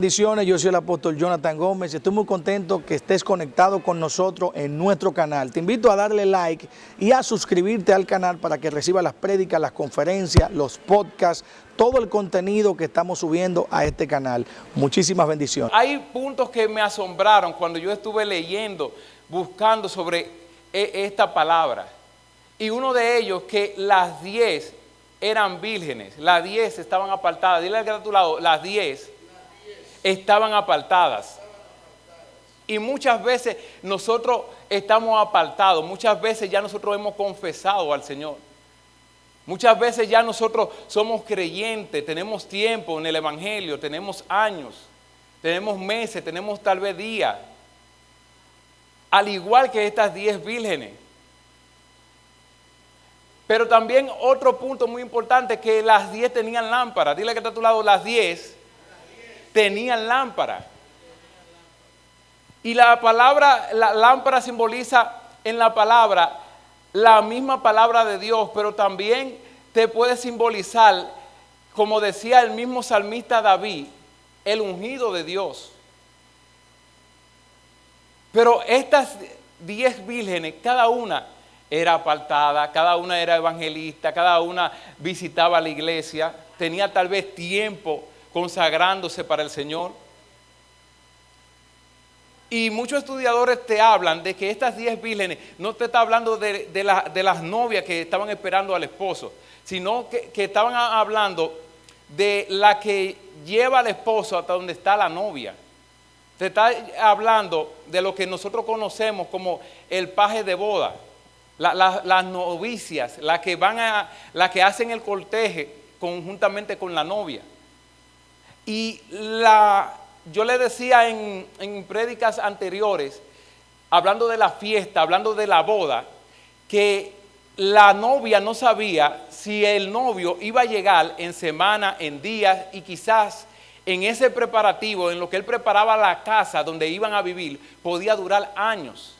Bendiciones, yo soy el apóstol Jonathan Gómez. Estoy muy contento que estés conectado con nosotros en nuestro canal. Te invito a darle like y a suscribirte al canal para que reciba las prédicas, las conferencias, los podcasts, todo el contenido que estamos subiendo a este canal. Muchísimas bendiciones. Hay puntos que me asombraron cuando yo estuve leyendo, buscando sobre esta palabra. Y uno de ellos, que las 10 eran vírgenes, las 10 estaban apartadas. Dile al que está a tu lado, las 10 estaban apartadas. Y muchas veces nosotros estamos apartados, muchas veces ya nosotros hemos confesado al Señor. Muchas veces ya nosotros somos creyentes, tenemos tiempo en el Evangelio, tenemos años, tenemos meses, tenemos tal vez días. Al igual que estas 10 vírgenes. Pero también otro punto muy importante, que las 10 tenían lámpara. Dile que está a tu lado, las 10 tenían lámpara. Y la palabra, la lámpara simboliza en la palabra la misma palabra de Dios, pero también te puede simbolizar, como decía el mismo salmista David, el ungido de Dios. Pero estas 10 vírgenes, cada una era apartada, cada una era evangelista, cada una visitaba la iglesia, tenía tal vez tiempo consagrándose para el Señor. Y muchos estudiadores te hablan de que estas 10 vírgenes, no te está hablando de las novias que estaban esperando al esposo, sino que estaban hablando de la que lleva al esposo hasta donde está la novia. Te está hablando de lo que nosotros conocemos como el paje de boda, las novicias, las que hacen el cortejo conjuntamente con la novia. Y yo le decía en prédicas anteriores, hablando de la fiesta, hablando de la boda, que la novia no sabía si el novio iba a llegar en semana, en días, y quizás en ese preparativo, en lo que él preparaba la casa donde iban a vivir, podía durar años.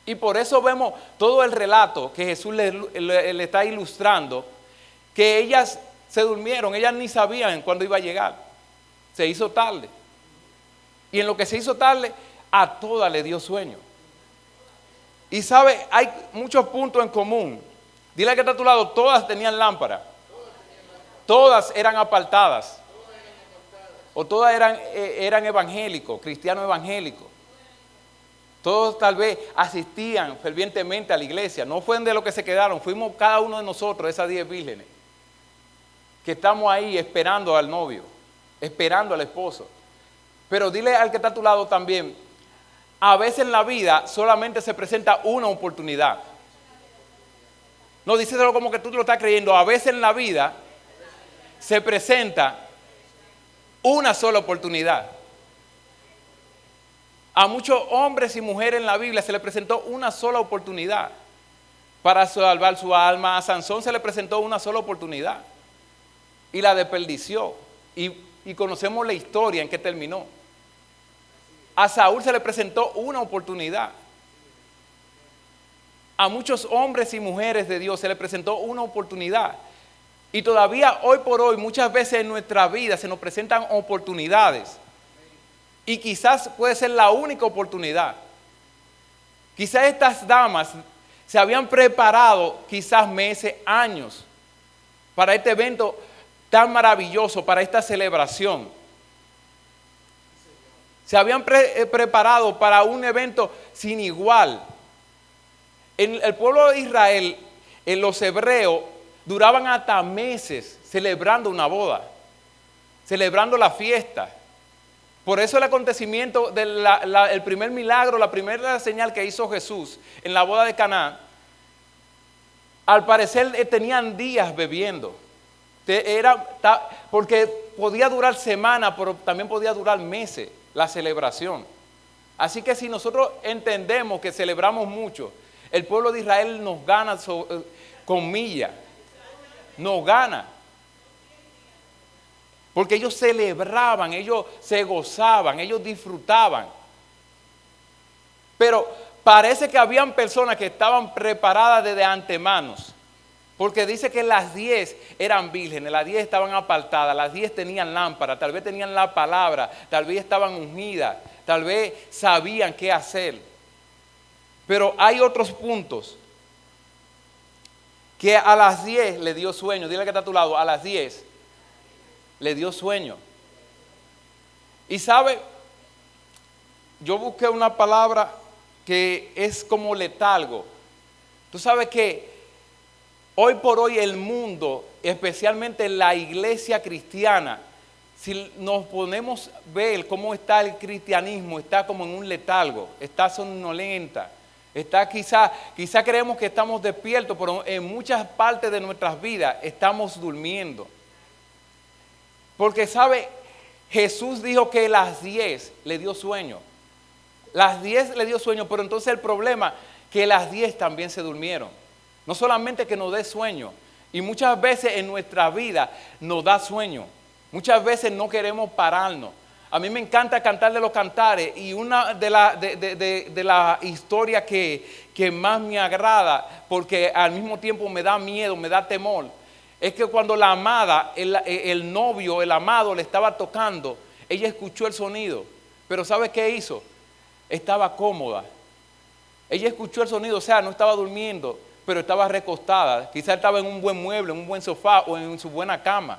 Y por eso vemos todo el relato que Jesús le está ilustrando, que ellas se durmieron, ellas ni sabían cuándo iba a llegar. Se hizo tarde. Y en lo que se hizo tarde, a todas le dio sueño. Y sabe, hay muchos puntos en común. Dile al que está a tu lado, todas tenían lámpara. Todas eran apartadas. O todas eran evangélicos, cristianos evangélicos. Todos tal vez asistían fervientemente a la iglesia. No fueron de los que se quedaron, fuimos cada uno de nosotros, esas 10 vírgenes, que estamos ahí esperando al novio, esperando al esposo. Pero dile al que está a tu lado también, a veces en la vida solamente se presenta una oportunidad. No, díselo como que tú lo estás creyendo. A veces en la vida se presenta una sola oportunidad. A muchos hombres y mujeres en la Biblia se le presentó una sola oportunidad para salvar su alma. A Sansón se le presentó una sola oportunidad y la desperdició. Y conocemos la historia en que terminó. A Saúl se le presentó una oportunidad. A muchos hombres y mujeres de Dios se le presentó una oportunidad. Y todavía hoy por hoy, muchas veces en nuestra vida se nos presentan oportunidades. Y quizás puede ser la única oportunidad. Quizás estas damas se habían preparado quizás meses, años, para este evento tan maravilloso, para esta celebración. Se habían preparado para un evento sin igual. En el pueblo de Israel, en los hebreos, duraban hasta meses celebrando una boda, celebrando la fiesta. Por eso el acontecimiento el primer milagro, la primera señal que hizo Jesús en la boda de Caná, al parecer tenían días bebiendo. Porque podía durar semanas, pero también podía durar meses la celebración. Así que si nosotros entendemos que celebramos mucho, el pueblo de Israel nos gana con millas, nos gana. Porque ellos celebraban, ellos se gozaban, ellos disfrutaban. Pero parece que habían personas que estaban preparadas desde antemano Porque dice que las 10 eran vírgenes, las 10 estaban apartadas, las 10 tenían lámpara, tal vez tenían la palabra, tal vez estaban ungidas, tal vez sabían qué hacer. Pero hay otros puntos que a las 10 le dio sueño. Dile que está a tu lado, a las 10 le dio sueño. Y sabe, yo busqué una palabra que es como letargo. Tú sabes que hoy por hoy el mundo, especialmente la iglesia cristiana, si nos ponemos a ver cómo está el cristianismo, está como en un letargo, está somnolenta, está quizá creemos que estamos despiertos, pero en muchas partes de nuestras vidas estamos durmiendo. Porque sabe, Jesús dijo que las 10 le dio sueño. Las 10 le dio sueño, pero entonces el problema que las 10 también se durmieron. No solamente que nos dé sueño, y muchas veces en nuestra vida nos da sueño. Muchas veces no queremos pararnos. A mí me encanta cantar de los cantares, y una de las historias que más me agrada, porque al mismo tiempo me da miedo, me da temor, es que cuando la amada, el novio, el amado le estaba tocando, ella escuchó el sonido, pero ¿sabe qué hizo? Estaba cómoda. Ella escuchó el sonido, o sea, no estaba durmiendo, pero estaba recostada. Quizá estaba en un buen mueble, en un buen sofá o en su buena cama.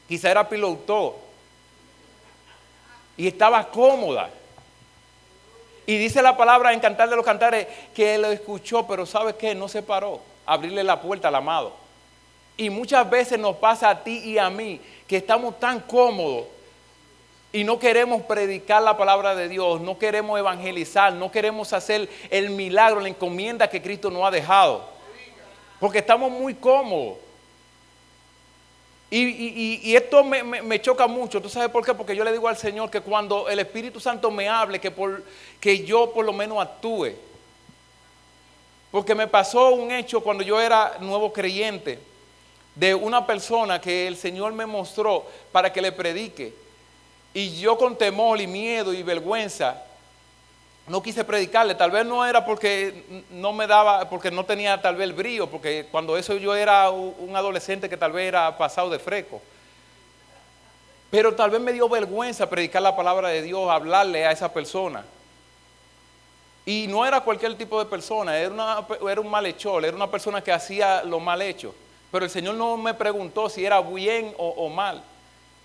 Quizá era piloto y estaba cómoda. Y dice la palabra en Cantar de los Cantares que él lo escuchó, pero ¿sabe qué? No se paró a abrirle la puerta al amado. Y muchas veces nos pasa a ti y a mí que estamos tan cómodos y no queremos predicar la palabra de Dios, no queremos evangelizar, no queremos hacer el milagro, la encomienda que Cristo nos ha dejado. Porque estamos muy cómodos. Y esto me choca mucho. ¿Tú sabes por qué? Porque yo le digo al Señor que cuando el Espíritu Santo me hable, que yo por lo menos actúe. Porque me pasó un hecho cuando yo era nuevo creyente, de una persona que el Señor me mostró para que le predique. Y yo con temor y miedo y vergüenza no quise predicarle. Tal vez no era porque no me daba, porque no tenía tal vez el brío, porque cuando eso yo era un adolescente que tal vez era pasado de fresco. Pero tal vez me dio vergüenza predicar la palabra de Dios, hablarle a esa persona. Y no era cualquier tipo de persona, era un malhechor, era una persona que hacía lo mal hecho. Pero el Señor no me preguntó si era bien o mal.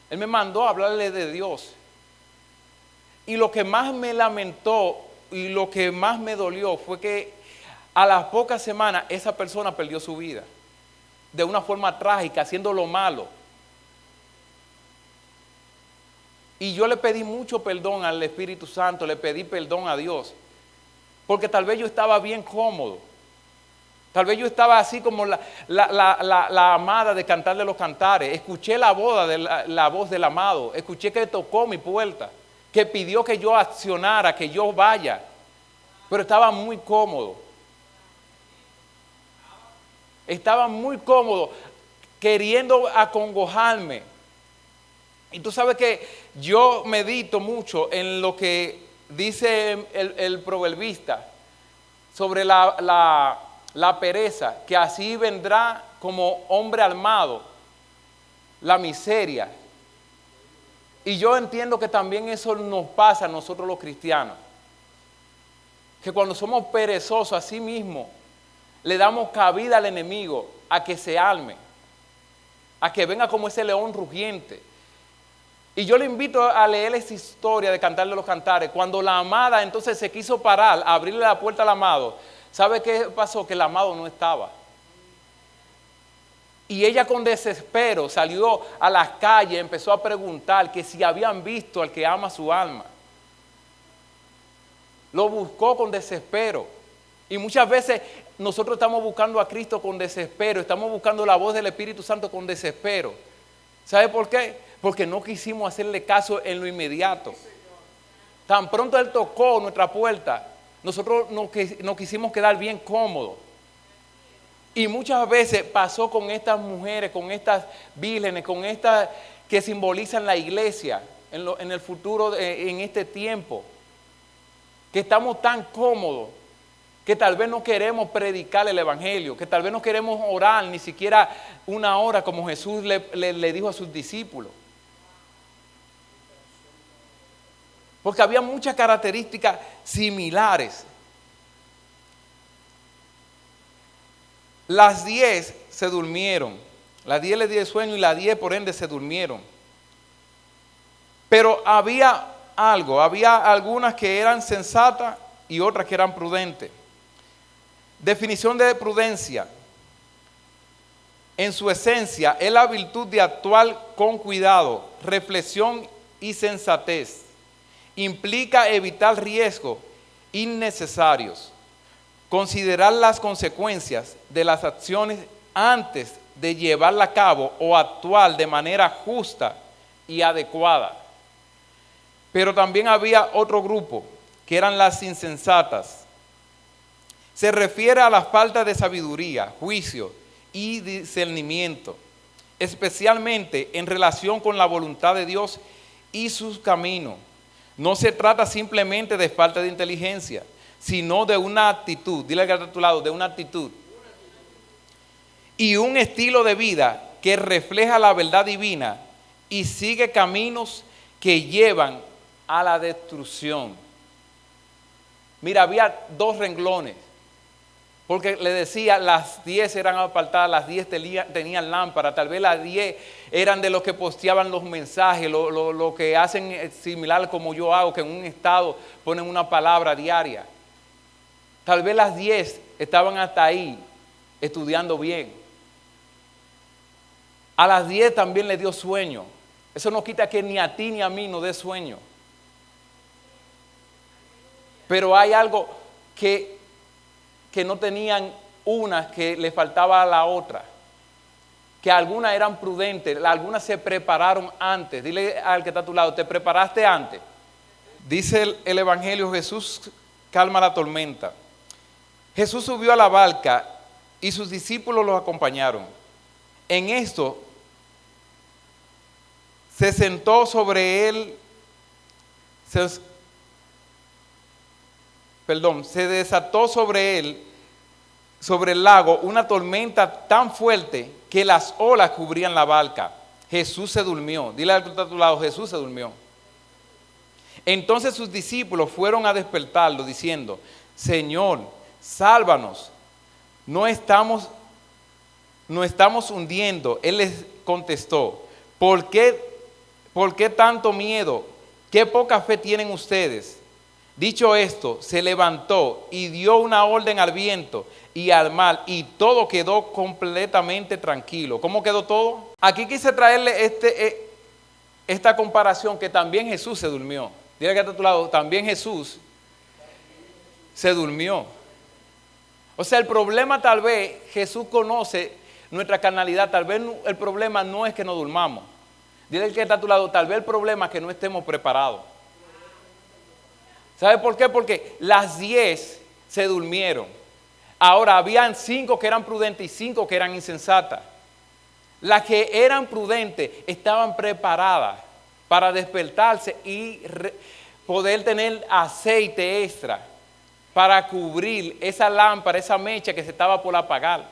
Él me mandó a hablarle de Dios. Y lo que más me lamentó y lo que más me dolió fue que a las pocas semanas esa persona perdió su vida. De una forma trágica, haciendo lo malo. Y yo le pedí mucho perdón al Espíritu Santo, le pedí perdón a Dios. Porque tal vez yo estaba bien cómodo. Tal vez yo estaba así como la amada de Cantar de los Cantares. Escuché la voz del amado. Escuché que tocó mi puerta. Que pidió que yo accionara, que yo vaya. Pero estaba muy cómodo. Estaba muy cómodo, queriendo acongojarme. Y tú sabes que yo medito mucho en lo que dice el proverbista sobre la pereza, que así vendrá como hombre armado, la miseria. Y yo entiendo que también eso nos pasa a nosotros los cristianos. Que cuando somos perezosos, así mismo, le damos cabida al enemigo a que se arme, a que venga como ese león rugiente. Y yo le invito a leer esa historia de Cantar de los Cantares. Cuando la amada entonces se quiso parar, a abrirle la puerta al amado, ¿sabe qué pasó? Que el amado no estaba. Y ella con desespero salió a las calles, empezó a preguntar que si habían visto al que ama su alma. Lo buscó con desespero. Y muchas veces nosotros estamos buscando a Cristo con desespero, estamos buscando la voz del Espíritu Santo con desespero. ¿Sabe por qué? Porque no quisimos hacerle caso en lo inmediato. Tan pronto Él tocó nuestra puerta, nosotros nos quisimos quedar bien cómodos. Y muchas veces pasó con estas mujeres, con estas vírgenes, con estas que simbolizan la iglesia en el futuro, en este tiempo, que estamos tan cómodos que tal vez no queremos predicar el evangelio, que tal vez no queremos orar ni siquiera una hora como Jesús le dijo a sus discípulos. Porque había muchas características similares. Las 10 se durmieron. Las 10 les dio sueño y las 10 por ende se durmieron. Pero había algo, había algunas que eran sensatas y otras que eran prudentes. Definición de prudencia. En su esencia es la virtud de actuar con cuidado, reflexión y sensatez. Implica evitar riesgos innecesarios, considerar las consecuencias de las acciones antes de llevarla a cabo o actuar de manera justa y adecuada. Pero también había otro grupo, que eran las insensatas. Se refiere a la falta de sabiduría, juicio y discernimiento, especialmente en relación con la voluntad de Dios y sus caminos. No se trata simplemente de falta de inteligencia, sino de una actitud, dile al que está a tu lado, de una actitud y un estilo de vida que refleja la verdad divina y sigue caminos que llevan a la destrucción. Mira, había 2 renglones, porque le decía, las 10 eran apartadas, las 10 tenían lámpara, tal vez las 10 eran de los que posteaban los mensajes, lo que hacen similar como yo hago, que en un estado ponen una palabra diaria. Tal vez las 10 estaban hasta ahí estudiando bien. A las 10 también le dio sueño. Eso no quita que ni a ti ni a mí nos dé sueño. Pero hay algo que no tenían unas, que le faltaba a la otra. Que algunas eran prudentes, algunas se prepararon antes. Dile al que está a tu lado, ¿te preparaste antes? Dice el Evangelio, Jesús calma la tormenta. Jesús subió a la barca y sus discípulos los acompañaron. En esto se sentó sobre él, se desató sobre él, sobre el lago, una tormenta tan fuerte que las olas cubrían la barca. Jesús se durmió. Dile al que está a tu lado, Jesús se durmió. Entonces sus discípulos fueron a despertarlo diciendo, Señor, sálvanos, no estamos hundiendo. Él les contestó, ¿por qué tanto miedo? ¿Qué poca fe tienen ustedes? Dicho esto, se levantó y dio una orden al viento y al mar, y todo quedó completamente tranquilo. ¿Cómo quedó todo? Aquí quise traerle esta comparación, que también Jesús se durmió. Dile que está a tu lado, también Jesús se durmió. O sea, el problema tal vez, Jesús conoce nuestra carnalidad, tal vez el problema no es que nos durmamos. Dile que está a tu lado, tal vez el problema es que no estemos preparados. ¿Sabe por qué? Porque las 10 se durmieron. Ahora, habían 5 que eran prudentes y 5 que eran insensatas. Las que eran prudentes estaban preparadas para despertarse y poder tener aceite extra para cubrir esa lámpara, esa mecha que se estaba por apagar.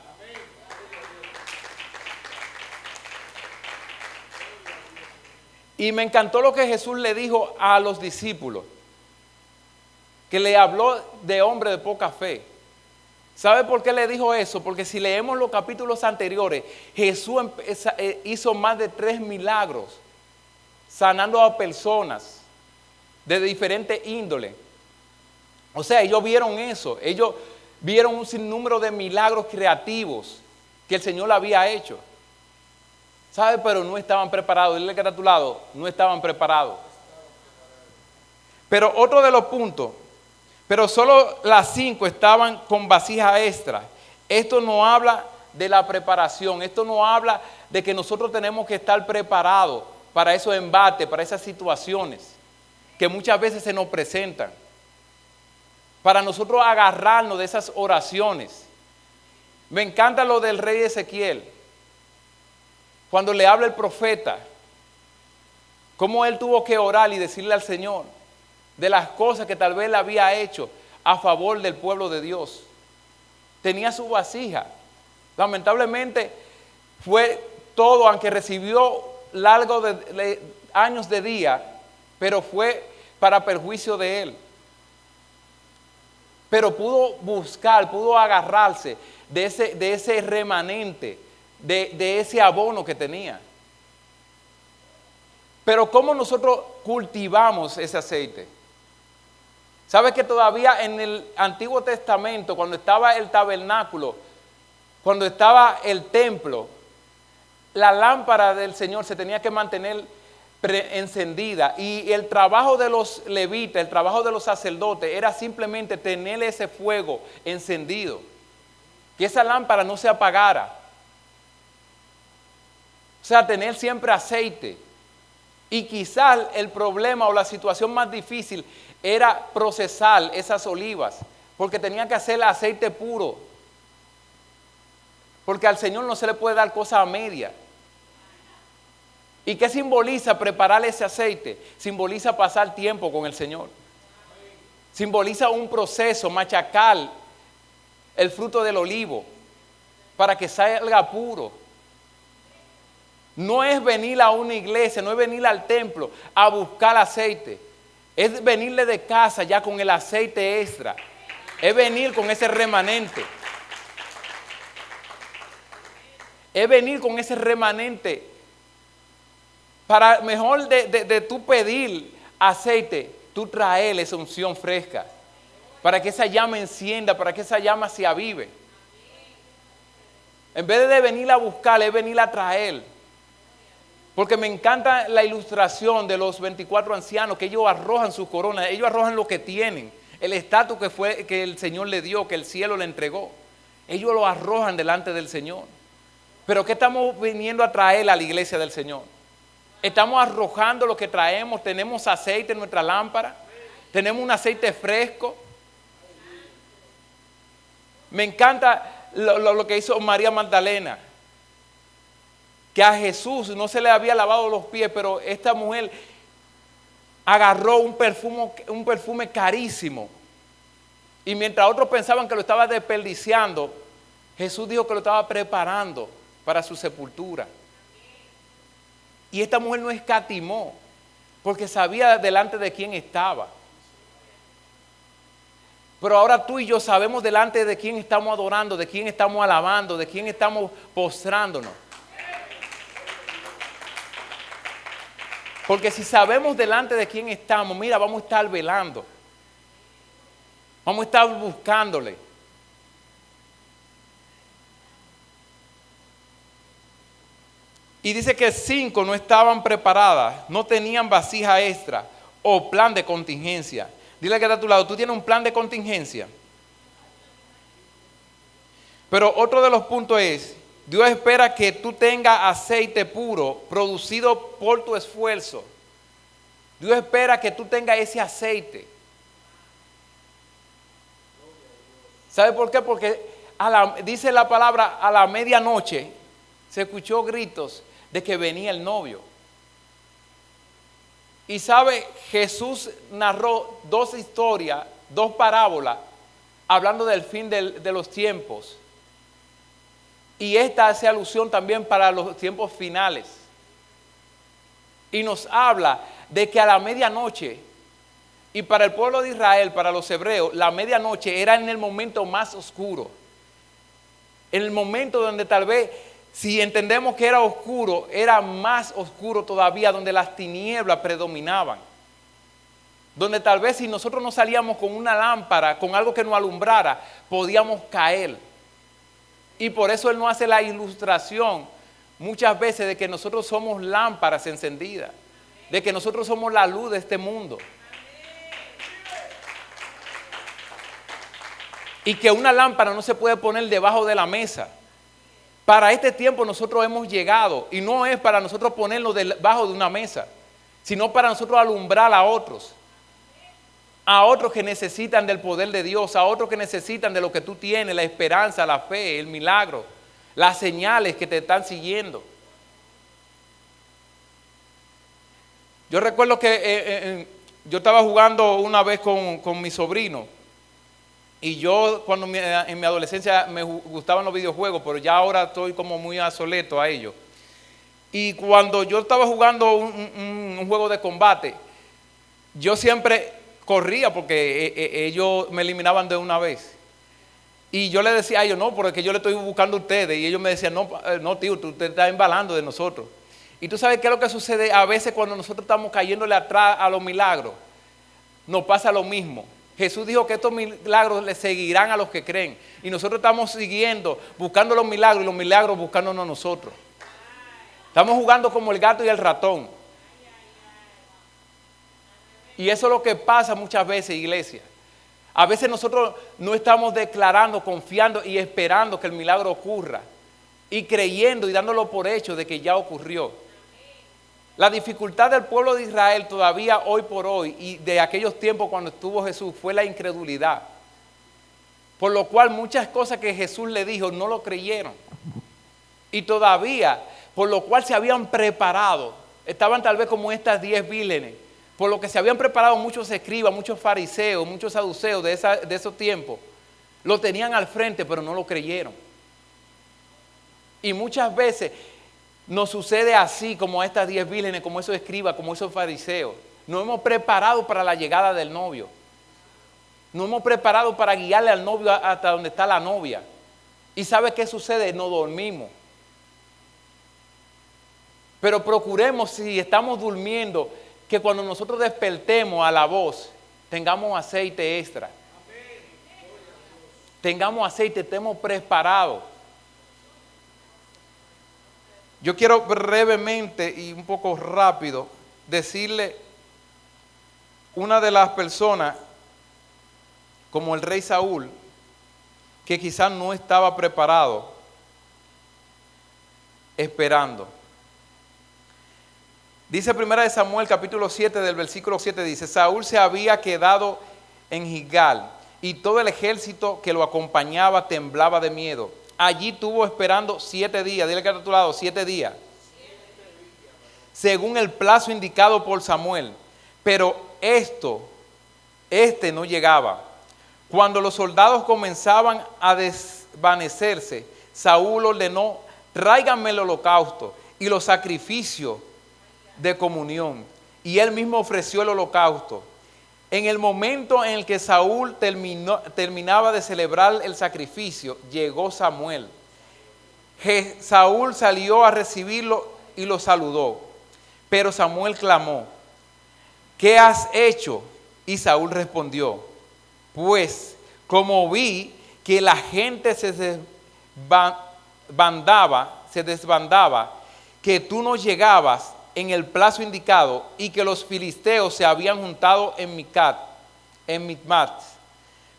Y me encantó lo que Jesús le dijo a los discípulos, que le habló de hombre de poca fe. ¿Sabe por qué le dijo eso? Porque si leemos los capítulos anteriores, Jesús hizo más de 3 milagros, sanando a personas de diferentes índoles. O sea, ellos vieron eso, ellos vieron un sinnúmero de milagros creativos que el Señor le había hecho. ¿Sabe? Pero no estaban preparados. Dile que está a tu lado, no estaban preparados. Pero otro de los puntos, pero solo las 5 estaban con vasija extra. Esto no habla de la preparación, esto no habla de que nosotros tenemos que estar preparados para esos embates, para esas situaciones que muchas veces se nos presentan. Para nosotros agarrarnos de esas oraciones. Me encanta lo del rey Ezequiel. Cuando le habla el profeta, cómo él tuvo que orar y decirle al Señor de las cosas que tal vez le había hecho a favor del pueblo de Dios. Tenía su vasija. Lamentablemente fue todo, aunque recibió largo de años de día, pero fue para perjuicio de él. Pero pudo buscar, pudo agarrarse de ese remanente, de ese abono que tenía. Pero ¿cómo nosotros cultivamos ese aceite? ¿Sabe que todavía en el Antiguo Testamento, cuando estaba el tabernáculo, cuando estaba el templo, la lámpara del Señor se tenía que mantener encendida, y el trabajo de los levitas, el trabajo de los sacerdotes era simplemente tener ese fuego encendido, que esa lámpara no se apagara, o sea, tener siempre aceite. Y quizás el problema o la situación más difícil era procesar esas olivas, porque tenían que hacer aceite puro, porque al Señor no se le puede dar cosa a media. ¿Y qué simboliza preparar ese aceite? Simboliza pasar tiempo con el Señor. Simboliza un proceso, machacar el fruto del olivo para que salga puro. No es venir a una iglesia, no es venir al templo a buscar aceite. Es venirle de casa ya con el aceite extra. Es venir con ese remanente. Es venir con ese remanente. Para mejor de tú pedir aceite, tú traer esa unción fresca, para que esa llama encienda, para que esa llama se avive. En vez de venir a buscar, es venir a traer. Porque me encanta la ilustración de los 24 ancianos, que ellos arrojan sus coronas, ellos arrojan lo que tienen, el estatus que el Señor le dio, que el cielo le entregó. Ellos lo arrojan delante del Señor. Pero ¿qué estamos viniendo a traer a la iglesia del Señor? Estamos arrojando lo que traemos. Tenemos aceite en nuestra lámpara. Tenemos un aceite fresco. Me encanta lo que hizo María Magdalena. Que a Jesús no se le había lavado los pies, pero esta mujer agarró un perfume carísimo. Y mientras otros pensaban que lo estaba desperdiciando, Jesús dijo que lo estaba preparando para su sepultura. Y esta mujer no escatimó, porque sabía delante de quién estaba. Pero ahora tú y yo sabemos delante de quién estamos adorando, de quién estamos alabando, de quién estamos postrándonos. Porque si sabemos delante de quién estamos, mira, vamos a estar velando. Vamos a estar buscándole. Y dice que 5 no estaban preparadas, no tenían vasija extra o plan de contingencia. Dile que está a tu lado, ¿tú tienes un plan de contingencia? Pero otro de los puntos es, Dios espera que tú tengas aceite puro, producido por tu esfuerzo. Dios espera que tú tengas ese aceite. ¿Sabe por qué? Porque dice la palabra, a la medianoche se escuchó gritos de que venía el novio. Y sabe, Jesús narró 2 historias, 2 parábolas, hablando del fin de los tiempos. Y esta hace alusión también para los tiempos finales. Y nos habla de que a la medianoche, y para el pueblo de Israel, para los hebreos, la medianoche era en el momento más oscuro. En el momento donde tal vez, si entendemos que era oscuro, era más oscuro todavía, donde las tinieblas predominaban. Donde tal vez si nosotros no salíamos con una lámpara, con algo que nos alumbrara, podíamos caer. Y por eso Él nos hace la ilustración muchas veces de que nosotros somos lámparas encendidas, de que nosotros somos la luz de este mundo. Y que una lámpara no se puede poner debajo de la mesa. Para este tiempo nosotros hemos llegado, y no es para nosotros ponerlo debajo de una mesa, sino para nosotros alumbrar a otros que necesitan del poder de Dios, a otros que necesitan de lo que tú tienes, la esperanza, la fe, el milagro, las señales que te están siguiendo. Yo recuerdo que yo estaba jugando una vez con mi sobrino, Y yo cuando en mi adolescencia me gustaban los videojuegos, pero ya ahora estoy como muy obsoleto a ellos. Y cuando yo estaba jugando un juego de combate, yo siempre corría porque ellos me eliminaban de una vez. Y yo le decía a ellos, no, porque yo le estoy buscando a ustedes. Y ellos me decían, no tío, tú te estás embalando de nosotros. Y tú sabes qué es lo que sucede a veces cuando nosotros estamos cayéndole atrás a los milagros. Nos pasa lo mismo. Jesús dijo que estos milagros le seguirán a los que creen. Y nosotros estamos siguiendo, buscando los milagros y los milagros buscándonos a nosotros. Estamos jugando como el gato y el ratón. Y eso es lo que pasa muchas veces, iglesia. A veces nosotros no estamos declarando, confiando y esperando que el milagro ocurra. Y creyendo y dándolo por hecho de que ya ocurrió. La dificultad del pueblo de Israel todavía hoy por hoy y de aquellos tiempos cuando estuvo Jesús fue la incredulidad. Por lo cual muchas cosas que Jesús le dijo no lo creyeron. Y todavía, por lo cual se habían preparado, estaban tal vez como estas 10 vírgenes, por lo que se habían preparado muchos escribas, muchos fariseos, muchos saduceos de esos tiempos, lo tenían al frente pero no lo creyeron. Y muchas veces nos sucede así como a estas 10 vírgenes, como esos escribas, como esos fariseos. Nos hemos preparado para la llegada del novio. Nos hemos preparado para guiarle al novio hasta donde está la novia. ¿Y sabe qué sucede? Nos dormimos. Pero procuremos, si estamos durmiendo, que cuando nosotros despertemos a la voz, tengamos aceite extra. Tengamos aceite, estemos preparados. Yo quiero brevemente y un poco rápido decirle una de las personas, como el rey Saúl, que quizás no estaba preparado, esperando. Dice 1 Samuel capítulo 7 del versículo 7, dice, Saúl se había quedado en Gilgal y todo el ejército que lo acompañaba temblaba de miedo. Allí estuvo esperando 7 días, dile que está a tu lado, 7 días, según el plazo indicado por Samuel. Pero este no llegaba. Cuando los soldados comenzaban a desvanecerse, Saúl ordenó, tráiganme el holocausto y los sacrificios de comunión. Y él mismo ofreció el holocausto. En el momento en el que Saúl terminaba de celebrar el sacrificio, llegó Samuel. Saúl salió a recibirlo y lo saludó. Pero Samuel clamó, ¿qué has hecho? Y Saúl respondió, pues como vi que la gente se desbandaba, que tú no llegabas en el plazo indicado y que los filisteos se habían juntado en Micmat,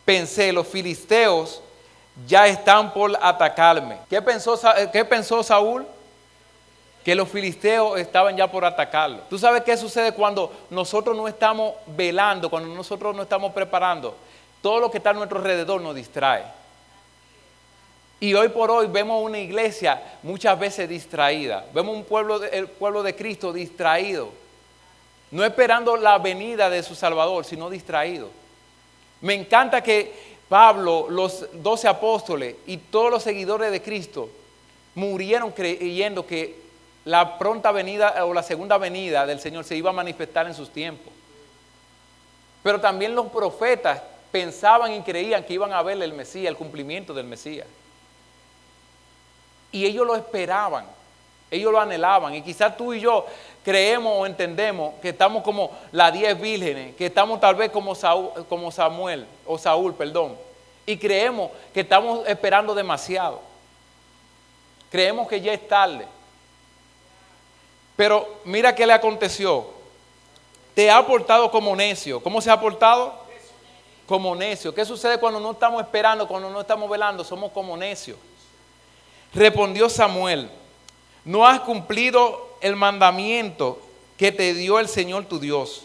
pensé, los filisteos ya están por atacarme. ¿Qué pensó Saúl? Que los filisteos estaban ya por atacarlo. ¿Tú sabes qué sucede cuando nosotros no estamos velando, cuando nosotros no estamos preparando? Todo lo que está a nuestro alrededor nos distrae. Y hoy por hoy vemos una iglesia muchas veces distraída. Vemos el pueblo de Cristo distraído. No esperando la venida de su Salvador, sino distraído. Me encanta que Pablo, los 12 apóstoles y todos los seguidores de Cristo murieron creyendo que la pronta venida o la segunda venida del Señor se iba a manifestar en sus tiempos. Pero también los profetas pensaban y creían que iban a ver el Mesías, el cumplimiento del Mesías. Y ellos lo esperaban, ellos lo anhelaban. Y quizás tú y yo creemos o entendemos que estamos como las 10 vírgenes, que estamos tal vez como Saúl, y creemos que estamos esperando demasiado. Creemos que ya es tarde. Pero mira qué le aconteció. Te ha portado como necio. ¿Cómo se ha portado? Como necio. ¿Qué sucede cuando no estamos esperando, cuando no estamos velando? Somos como necios. Respondió Samuel, no has cumplido el mandamiento que te dio el Señor tu Dios.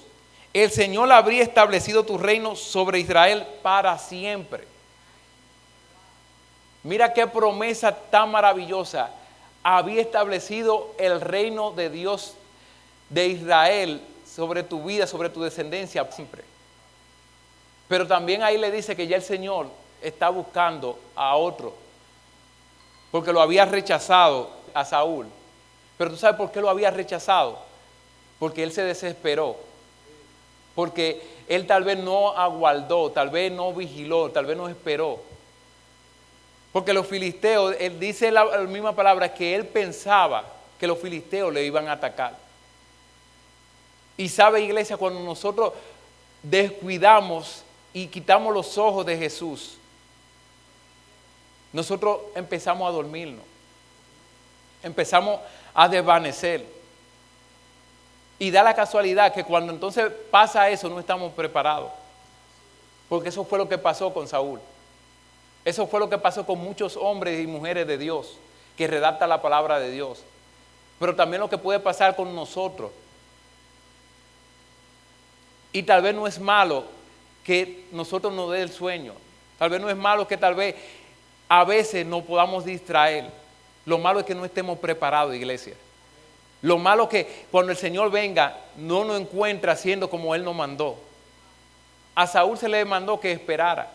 El Señor habría establecido tu reino sobre Israel para siempre. Mira qué promesa tan maravillosa. Había establecido el reino de Dios de Israel sobre tu vida, sobre tu descendencia siempre. Pero también ahí le dice que ya el Señor está buscando a otro, porque lo había rechazado a Saúl. Pero ¿tú sabes por qué lo había rechazado? Porque él se desesperó, porque él tal vez no aguardó, tal vez no vigiló, tal vez no esperó. Porque los filisteos, él dice la misma palabra, que él pensaba que los filisteos le iban a atacar. Y sabe, iglesia, cuando nosotros descuidamos y quitamos los ojos de Jesús, nosotros empezamos a dormirnos, empezamos a desvanecer. Y da la casualidad que cuando entonces pasa eso no estamos preparados. Porque eso fue lo que pasó con Saúl. Eso fue lo que pasó con muchos hombres y mujeres de Dios que redactan la palabra de Dios. Pero también lo que puede pasar con nosotros. Y tal vez no es malo que nosotros nos dé el sueño. Tal vez no es malo que tal vez a veces nos podamos distraer. Lo malo es que no estemos preparados, iglesia. Lo malo es que cuando el Señor venga no nos encuentre haciendo como Él nos mandó. A Saúl se le mandó que esperara,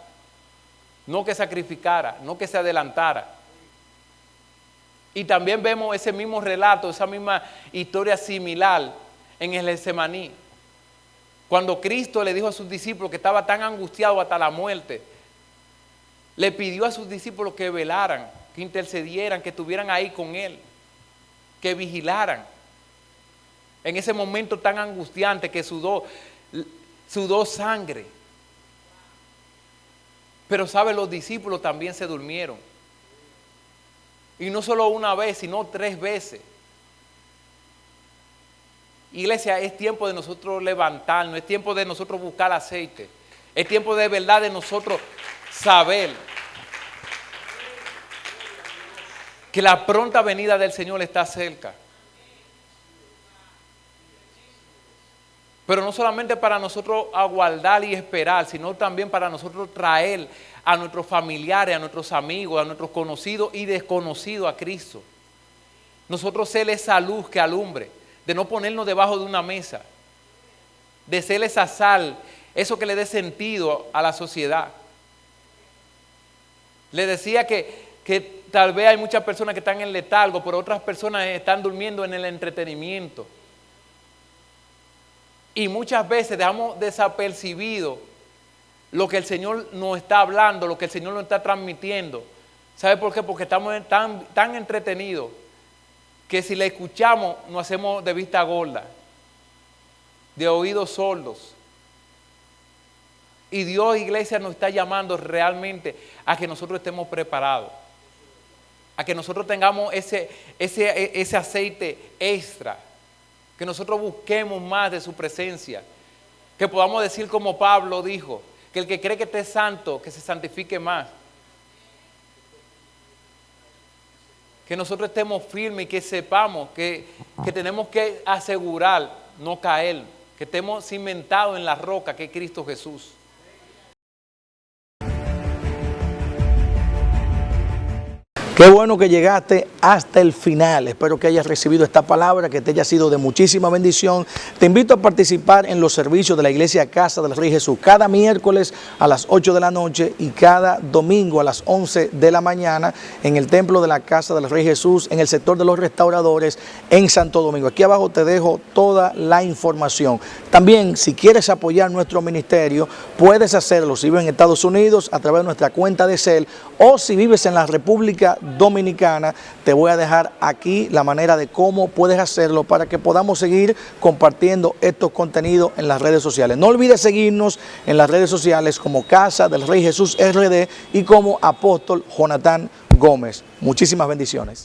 no que sacrificara, no que se adelantara. Y también vemos ese mismo relato, esa misma historia similar en el Getsemaní. Cuando Cristo le dijo a sus discípulos que estaba tan angustiado hasta la muerte, le pidió a sus discípulos que velaran, que intercedieran, que estuvieran ahí con Él, que vigilaran. En ese momento tan angustiante que sudó sangre. Pero sabe, los discípulos también se durmieron. Y no solo una vez, sino 3 veces. Iglesia, es tiempo de nosotros levantarnos, es tiempo de nosotros buscar aceite. Es tiempo de verdad de nosotros saber que la pronta venida del Señor está cerca. Pero no solamente para nosotros aguardar y esperar, sino también para nosotros traer a nuestros familiares, a nuestros amigos, a nuestros conocidos y desconocidos a Cristo. Nosotros ser esa luz que alumbre, de no ponernos debajo de una mesa, de ser esa sal, eso que le dé sentido a la sociedad. Le decía que tal vez hay muchas personas que están en letargo, pero otras personas están durmiendo en el entretenimiento. Y muchas veces dejamos desapercibido lo que el Señor nos está hablando, lo que el Señor nos está transmitiendo. ¿Sabe por qué? Porque estamos tan entretenidos que si le escuchamos nos hacemos de vista gorda, de oídos sordos. Y Dios, iglesia, nos está llamando realmente a que nosotros estemos preparados, a que nosotros tengamos ese aceite extra, que nosotros busquemos más de su presencia, que podamos decir como Pablo dijo, que el que cree que esté santo, que se santifique más. Que nosotros estemos firmes y que sepamos que tenemos que asegurar no caer, que estemos cimentados en la roca que es Cristo Jesús. Qué bueno que llegaste hasta el final. Espero que hayas recibido esta palabra, que te haya sido de muchísima bendición. Te invito a participar en los servicios de la Iglesia Casa del Rey Jesús cada miércoles a las 8 de la noche y cada domingo a las 11 de la mañana en el templo de la Casa del Rey Jesús, en el sector de los restauradores en Santo Domingo. Aquí abajo te dejo toda la información. También, si quieres apoyar nuestro ministerio, puedes hacerlo si vives en Estados Unidos a través de nuestra cuenta de Zelle, o si vives en la República Dominicana, te voy a dejar aquí la manera de cómo puedes hacerlo para que podamos seguir compartiendo estos contenidos en las redes sociales. No olvides seguirnos en las redes sociales como Casa del Rey Jesús RD y como Apóstol Jonathan Gómez. Muchísimas bendiciones.